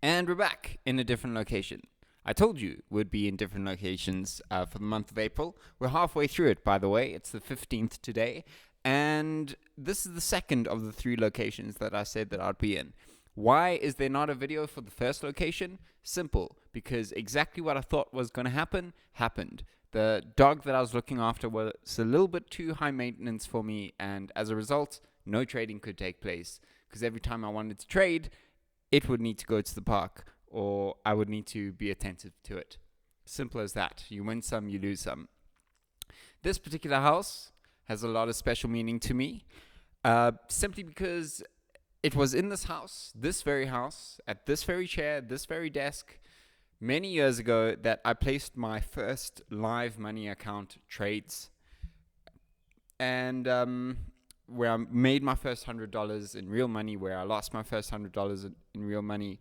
And we're back in a different location. I told you we'd be in different locations for the month of April. We're halfway through it, by the way. It's the 15th today. And this is the second of the 3 locations that I said that I'd be in. Why is there not a video for the first location? Simple, because exactly what I thought was going to happen, happened. The dog that I was looking after was a little bit too high maintenance for me, and as a result, no trading could take place. Because every time I wanted to trade, it would need to go to the park, or I would need to be attentive to it. Simple as that. You win some, you lose some. This particular house has a lot of special meaning to me, simply because it was in this house, at this very chair, this very desk, many years ago that I placed my first live money account trades. And where I made my first $100 in real money, where I lost my first $100 in real money.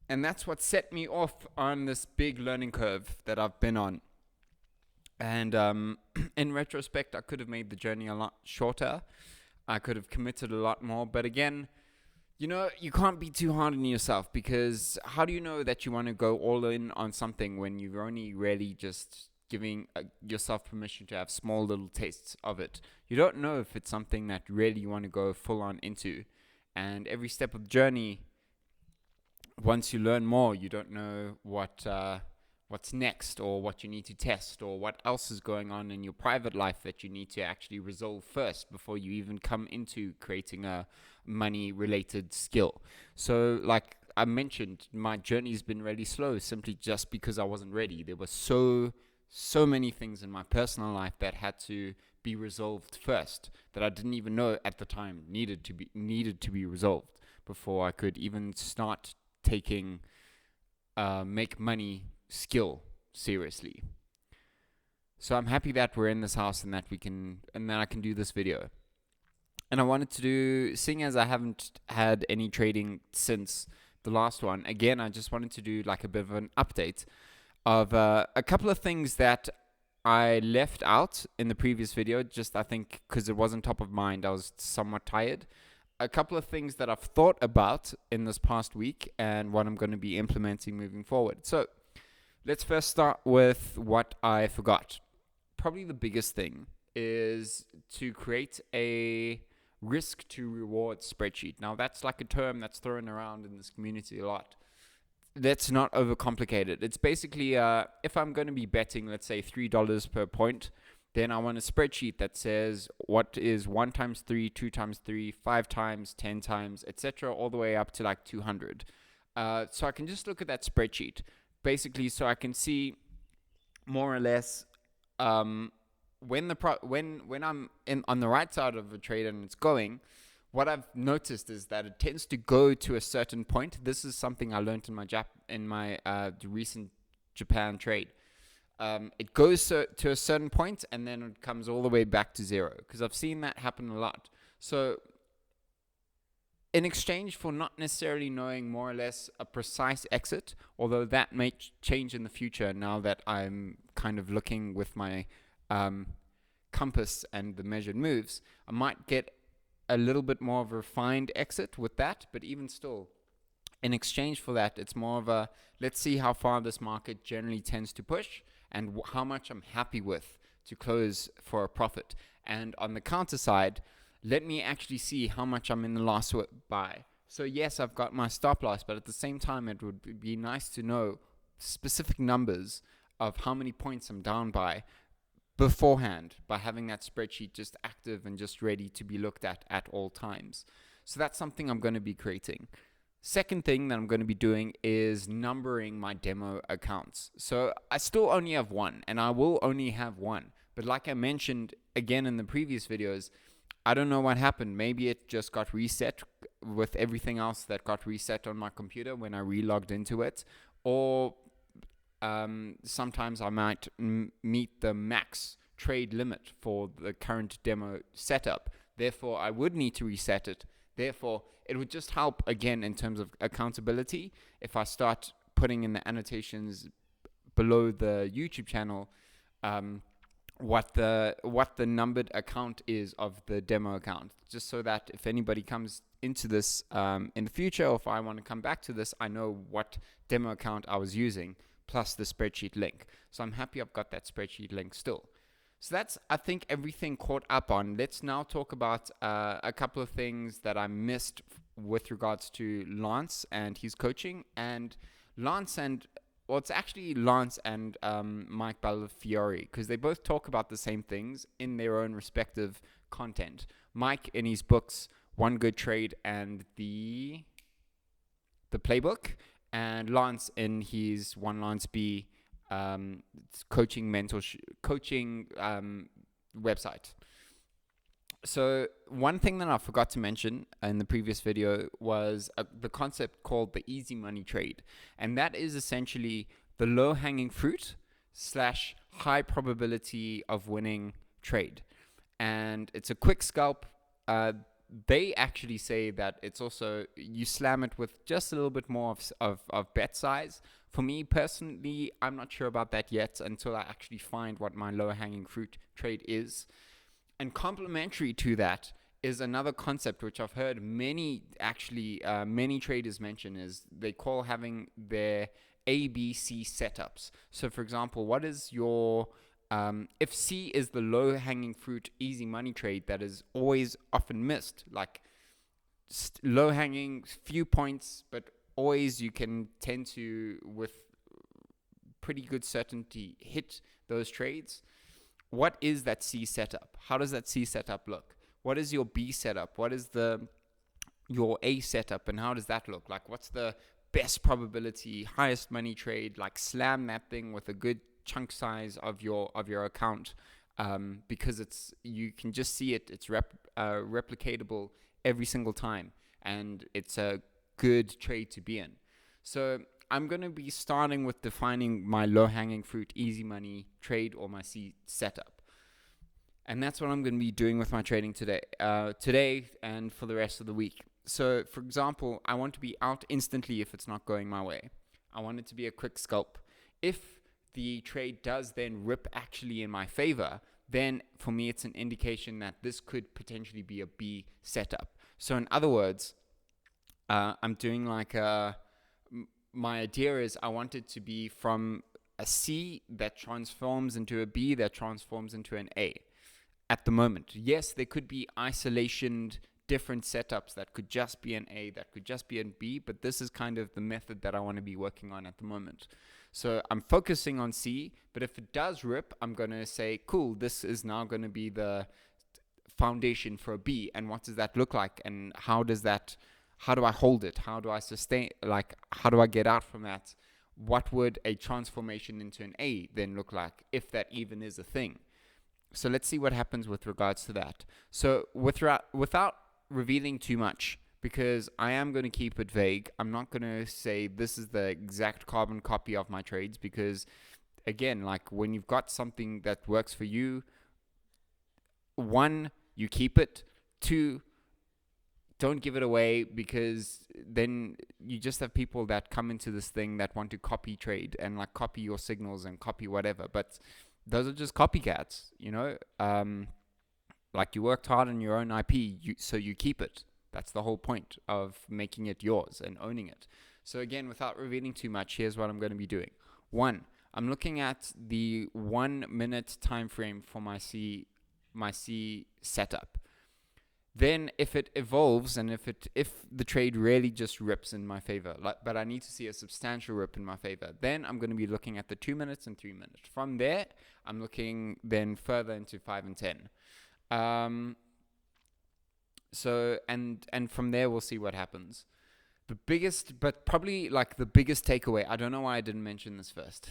And that's what set me off on this big learning curve that I've been on. And in retrospect, I could have made the journey a lot shorter. I could have committed a lot more. But again, you can't be too hard on yourself, because how do you know that you want to go all in on something when you're only really just giving yourself permission to have small little tastes of it? You don't know if it's something that really you want to go full on into. And every step of the journey, once you learn more, you don't know what's next, or what you need to test, or what else is going on in your private life that you need to actually resolve first before you even come into creating a money related skill. So like I mentioned, my journey's been really slow simply just because I wasn't ready. There were so many things in my personal life that had to be resolved first, that I didn't even know at the time needed to be resolved before I could even start taking make money skill seriously. So I'm happy that we're in this house and that I can do this video. And I wanted to do, seeing as I haven't had any trading since the last one, again, I just wanted to do like a bit of an update of a couple of things that I left out in the previous video, just I think because it wasn't top of mind. I was somewhat tired. A couple of things that I've thought about in this past week and what I'm going to be implementing moving forward. So let's first start with what I forgot. Probably the biggest thing is to create a risk to reward spreadsheet. Now that's like a term that's thrown around in this community a lot. Let's not overcomplicate it. It's basically if I'm going to be betting, let's say $3 per point, then I want a spreadsheet that says what is 1 times 3, 2 times 3, 5 times, 10 times, etc., all the way up to like 200. So I can just look at that spreadsheet, basically, so I can see more or less when I'm on the right side of a trade and it's going. What I've noticed is that it tends to go to a certain point. This is something I learned in my recent Japan trade. It goes to a certain point and then it comes all the way back to zero, because I've seen that happen a lot. So in exchange for not necessarily knowing more or less a precise exit, although that may change in the future now that I'm kind of looking with my compass and the measured moves, I might get a little bit more of a refined exit with that. But even still, in exchange for that, it's more of a, let's see how far this market generally tends to push and how much I'm happy with to close for a profit. And on the counter side, let me actually see how much I'm in the loss by. So yes, I've got my stop loss, but at the same time, it would be nice to know specific numbers of how many points I'm down by beforehand, by having that spreadsheet just active and just ready to be looked at all times. So that's something I'm going to be creating. Second thing that I'm going to be doing is numbering my demo accounts. So I still only have one, and I will only have one. But like I mentioned again in the previous videos, I don't know what happened. Maybe it just got reset with everything else that got reset on my computer when I relogged into it. Or sometimes I might meet the max trade limit for the current demo setup. Therefore, I would need to reset it. Therefore, it would just help, again, in terms of accountability, if I start putting in the annotations below the YouTube channel what the numbered account is of the demo account, just so that if anybody comes into this in the future, or if I want to come back to this, I know what demo account I was using, plus the spreadsheet link. So I'm happy I've got that spreadsheet link still. So that's, I think, everything caught up on. Let's now talk about a couple of things that I missed with regards to Lance and his coaching. And Lance and, well, it's actually Lance and Mike Balafiore, because they both talk about the same things in their own respective content. Mike in his books, One Good Trade and the Playbook, and Lance in his One Lance B coaching website. So one thing that I forgot to mention in the previous video was the concept called the easy money trade. And that is essentially the low hanging fruit / high probability of winning trade. And it's a quick scalp. They actually say that it's also, you slam it with just a little bit more of bet size. For me personally, I'm not sure about that yet until I actually find what my low hanging fruit trade is. And complementary to that is another concept which I've heard many traders mention, is they call having their ABC setups. So for example, what is your, if C is the low hanging fruit easy money trade that is always often missed, like low hanging, few points, but always you can tend to, with pretty good certainty, hit those trades. What is that C setup? How does that C setup look? What is your B setup? What is your A setup, and how does that look? Like, what's the best probability, highest money trade? Like, slam that thing with a good chunk size of your account, because you can just see it. It's replicatable every single time, and it's a good trade to be in. So I'm going to be starting with defining my low-hanging fruit easy money trade, or my C setup. And that's what I'm going to be doing with my trading today and for the rest of the week. So, for example, I want to be out instantly if it's not going my way. I want it to be a quick scalp. If the trade does then rip actually in my favor, then for me it's an indication that this could potentially be a B setup. So in other words, I'm doing like my idea is I want it to be from a C that transforms into a B that transforms into an A at the moment. Yes, there could be isolationed different setups that could just be an A, that could just be an B, but this is kind of the method that I want to be working on at the moment. So I'm focusing on C, but if it does rip, I'm going to say, cool, this is now going to be the foundation for a B. And what does that look like? And how do I hold it? How do I sustain, like, how do I get out from that? What would a transformation into an A then look like, if that even is a thing? So let's see what happens with regards to that. So without revealing too much, because I am going to keep it vague, I'm not going to say this is the exact carbon copy of my trades, because again, like, when you've got something that works for you, 1, you keep it. 2, don't give it away, because then you just have people that come into this thing that want to copy trade and like copy your signals and copy whatever. But those are just copycats, you know. Like, you worked hard on your own IP, so you keep it. That's the whole point of making it yours and owning it. So again, without revealing too much, here's what I'm going to be doing. 1, I'm looking at the 1 minute time frame for my C setup. Then if it evolves, and if the trade really just rips in my favor, but I need to see a substantial rip in my favor, then I'm going to be looking at the 2 minutes and 3 minutes. From there, I'm looking then further into 5 and 10. So and from there we'll see what happens. The biggest takeaway, I don't know why I didn't mention this first,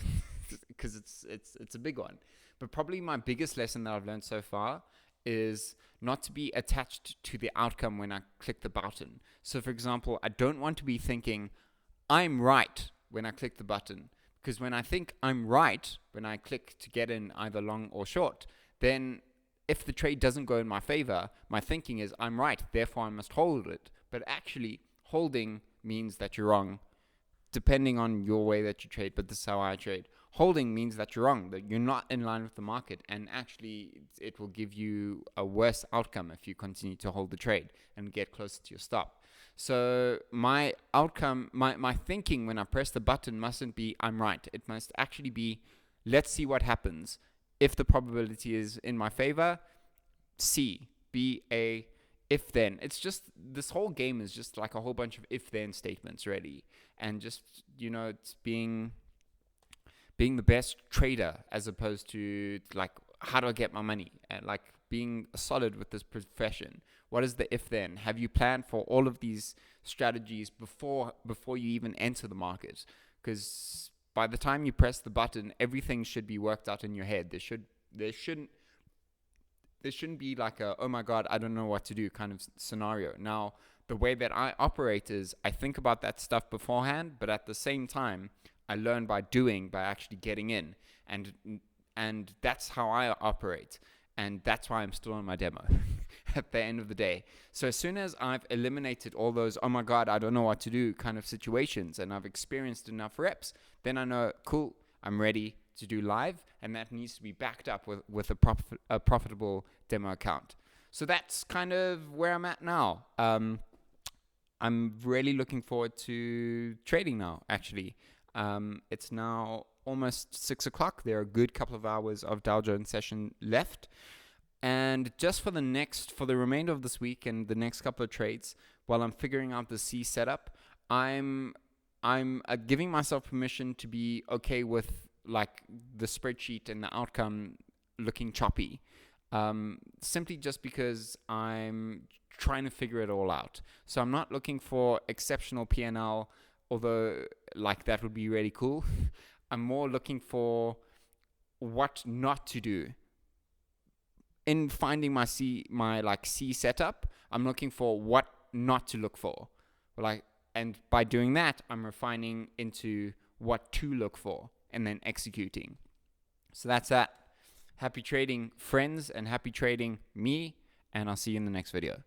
because it's a big one, but probably my biggest lesson that I've learned so far is not to be attached to the outcome when I click the button. So for example, I don't want to be thinking I'm right when I click the button, because when I think I'm right when I click to get in either long or short, then if the trade doesn't go in my favor, my thinking is I'm right, therefore I must hold it. But actually, holding means that you're wrong, depending on your way that you trade, but this is how I trade. Holding means that you're wrong, that you're not in line with the market, and actually it will give you a worse outcome if you continue to hold the trade and get closer to your stop. So my outcome, my thinking when I press the button mustn't be I'm right. It must actually be, let's see what happens. If the probability is in my favor, C, be a if then. It's just, this whole game is just like a whole bunch of if then statements, really, and just, it's being the best trader, as opposed to like, how do I get my money, and like being solid with this profession. What is the if then? Have you planned for all of these strategies before you even enter the market? Because by the time you press the button, everything should be worked out in your head. There shouldn't be like a, oh my god, I don't know what to do kind of scenario. Now, the way that I operate is I think about that stuff beforehand, but at the same time, I learn by doing, by actually getting in, and that's how I operate, and that's why I'm still on my demo at the end of the day. So as soon as I've eliminated all those, oh my god, I don't know what to do kind of situations, and I've experienced enough reps, then I know, cool, I'm ready to do live, and that needs to be backed up with a profitable demo account. So that's kind of where I'm at now. I'm really looking forward to trading now, actually. It's now almost 6 o'clock. There are a good couple of hours of Dow Jones session left. And just for the remainder of this week and the next couple of trades, while I'm figuring out the C setup, I'm giving myself permission to be okay with like the spreadsheet and the outcome looking choppy. Simply just because I'm trying to figure it all out. So I'm not looking for exceptional P&L, although like that would be really cool. I'm more looking for what not to do. In finding my C setup, I'm looking for what not to look for. And by doing that, I'm refining into what to look for and then executing. So that's that. Happy trading, friends, and happy trading, me, and I'll see you in the next video.